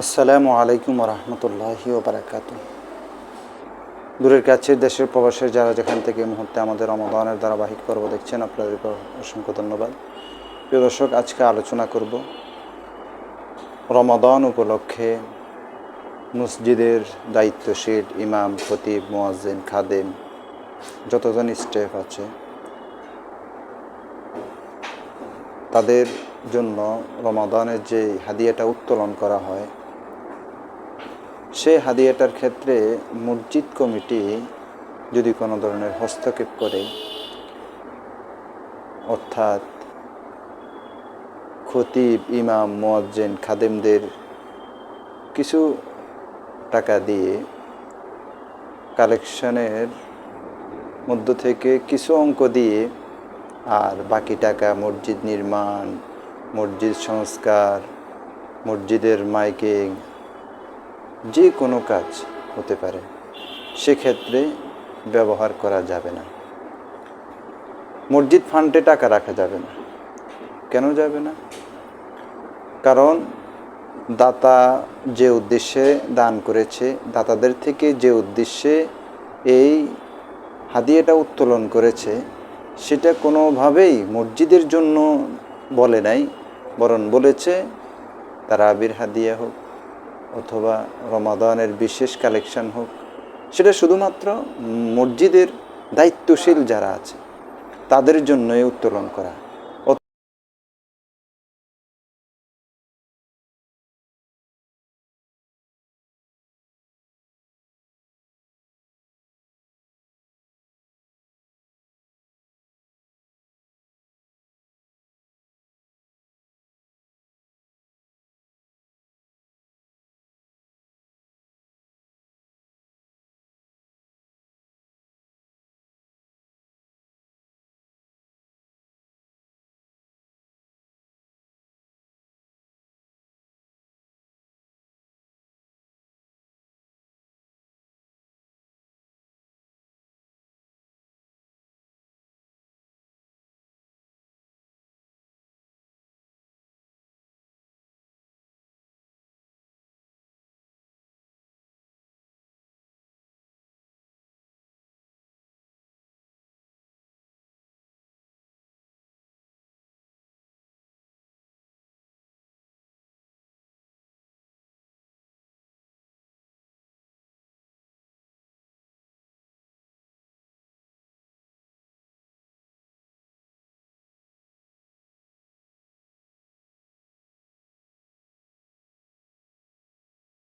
আসসালামু আলাইকুম রহমতুল্লাহি ওবারাকাতু। দূরের কাছের দেশের প্রবাসের যারা যেখান থেকে এই মুহূর্তে আমাদের রমাদানের ধারাবাহিক পর্ব দেখছেন, আপনাদেরকে অসংখ্য ধন্যবাদ। প্রিয় দর্শক, আজকে আলোচনা করব রমাদান উপলক্ষে মসজিদের দায়িত্বশীল ইমাম, খতিব, মুয়াজ্জিন, খাদেম, যতজন স্টাফ আছে তাদের জন্য রমাদানের যে হাদিয়াটা উত্তোলন করা হয়, সেই হাদিয়াটার ক্ষেত্রে মসজিদ কমিটি যদি কোনো ধরনের হস্তক্ষেপ করে, অর্থাৎ খতিব, ইমাম, মুয়াজ্জিন, খাদেমদের কিছু টাকা দিয়ে কালেকশনের মধ্য থেকে কিছু অঙ্ক দিয়ে আর বাকি টাকা মসজিদ নির্মাণ, মসজিদ সংস্কার, মসজিদের মাইকিং, যে কোনো কাজ হতে পারে, সেক্ষেত্রে ব্যবহার করা যাবে না। মসজিদ ফান্ডে টাকা রাখা যাবে না। কেন যাবে না? কারণ দাতা যে উদ্দেশ্যে দান করেছে, দাতাদের থেকে যে উদ্দেশ্যে এই হাদিয়াটা উত্তোলন করেছে, সেটা কোনোভাবেই মসজিদের জন্য বলে নাই, বরং বলেছে তারাবির হাদিয়া হোক অথবা রমাদানের বিশেষ কালেকশন হোক, সেটা শুধুমাত্র মসজিদের দায়িত্বশীল যারা আছে তাদের জন্যই উত্তোলন করা।